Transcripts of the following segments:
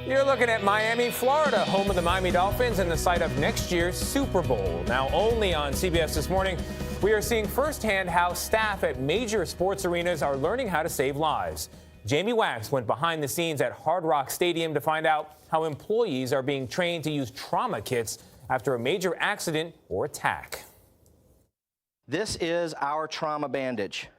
You're looking at Miami, Florida, home of the Miami Dolphins and the site of next year's Super Bowl. Now only on CBS This Morning, we are seeing firsthand how staff at major sports arenas are learning how to save lives. Jamie Wax went behind the scenes at Hard Rock Stadium to find out how employees are being trained to use trauma kits after a major accident or attack. This is our trauma bandage.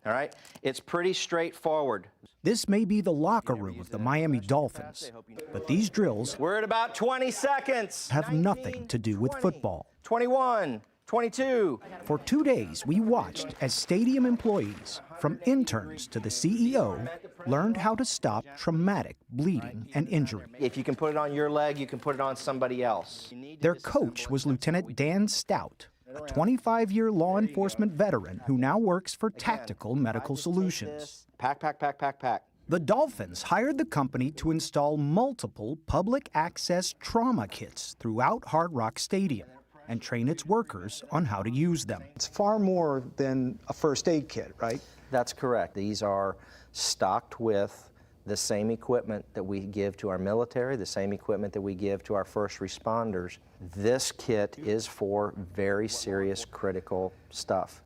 All right, it's pretty straightforward. This may be the locker room of the Miami Dolphins, but these drills We're at about 20 seconds. have nothing to do with football. 21, 22. For 2 days, we watched as stadium employees, from interns to the CEO, learned how to stop traumatic bleeding and injury. If you can put it on your leg, you can put it on somebody else. Their coach was Lieutenant Dan Stout, a 25-year law enforcement veteran who now works for Tactical Medical Solutions. Pack, pack, pack, pack, pack. The Dolphins hired the company to install multiple public access trauma kits throughout Hard Rock Stadium and train its workers on how to use them. It's far more than a first aid kit, right? That's correct. These are stocked with the same equipment that we give to our military, the same equipment that we give to our first responders. This kit is for very serious, critical stuff.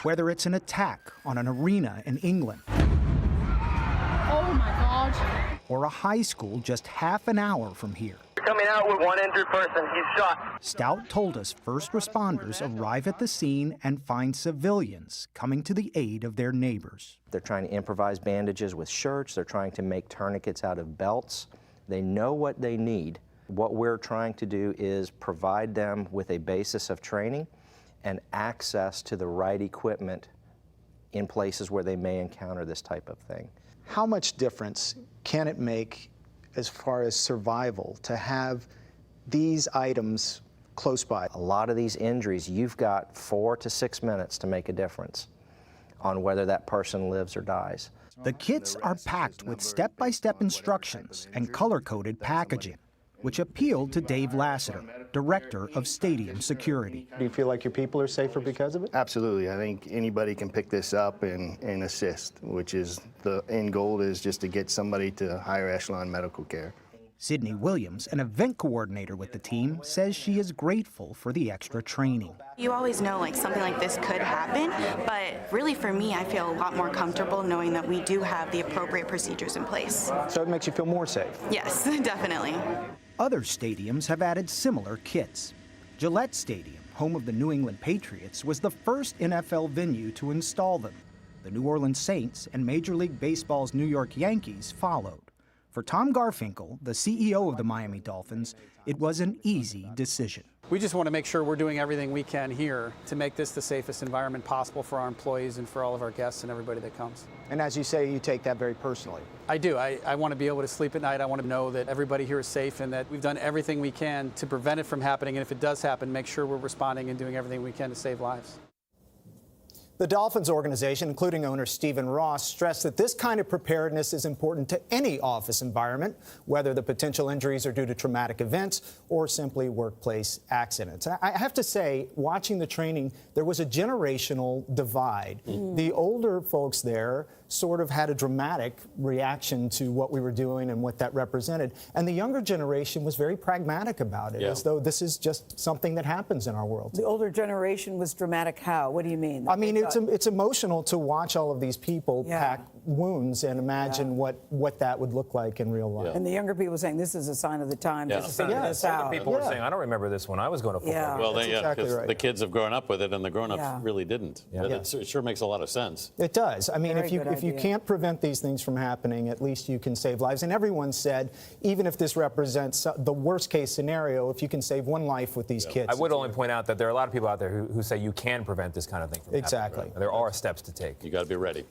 Whether it's an attack on an arena in England, Oh my God. or a high school just half an hour from here, Coming out with one injured person. He's shot. Stout told us first responders arrive at the scene and find civilians coming to the aid of their neighbors. They're trying to improvise bandages with shirts. They're trying to make tourniquets out of belts. They know what they need. What we're trying to do is provide them with a basis of training and access to the right equipment in places where they may encounter this type of thing. How much difference can it make as far as survival to have these items close by? A lot of these injuries, you've got 4 to 6 minutes to make a difference on whether that person lives or dies. The kits are packed with step-by-step instructions and color-coded packaging, which appealed to Dave Lassiter, Director of Stadium Security. Do you feel like your people are safer because of it? Absolutely. I think anybody can pick this up and assist, which is the end goal is just to get somebody to higher echelon medical care. Sydney Williams, an event coordinator with the team, says she is grateful for the extra training. You always know like something like this could happen, but really for me, I feel a lot more comfortable knowing that we do have the appropriate procedures in place. So it makes you feel more safe? Yes, definitely. Other stadiums have added similar kits. Gillette Stadium, home of the New England Patriots, was the first NFL venue to install them. The New Orleans Saints and Major League Baseball's New York Yankees followed. For Tom Garfinkel, the CEO of the Miami Dolphins, it was an easy decision. We just want to make sure we're doing everything we can here to make this the safest environment possible for our employees and for all of our guests and everybody that comes. And as you say, you take that very personally. I do. I want to be able to sleep at night. I want to know that everybody here is safe and that we've done everything we can to prevent it from happening. And if it does happen, make sure we're responding and doing everything we can to save lives. The Dolphins organization, including owner Stephen Ross, stressed that this kind of preparedness is important to any office environment, whether the potential injuries are due to traumatic events or simply workplace accidents. I have to say, watching the training, there was a generational divide. The older folks there sort of had a dramatic reaction to what we were doing and what that represented. And the younger generation was very pragmatic about it, as though this is just something that happens in our world. The older generation was dramatic how? What do you mean? I mean, it's emotional to watch all of these people pack wounds and imagine what that would look like in real life. And the younger people saying this is a sign of the time. Just figure this out. People were saying, I don't remember this when I was going to football. Well, That's exactly right. the kids have grown up with it and the grown-ups really didn't. But it sure makes a lot of sense. It does. I mean, Very if you good idea. can't prevent these things from happening, at least you can save lives. And everyone said, even if this represents the worst case scenario, if you can save one life with these kits. I would only point out that there are a lot of people out there who say you can prevent this kind of thing from happening. Exactly. There are steps to take. You got to be ready.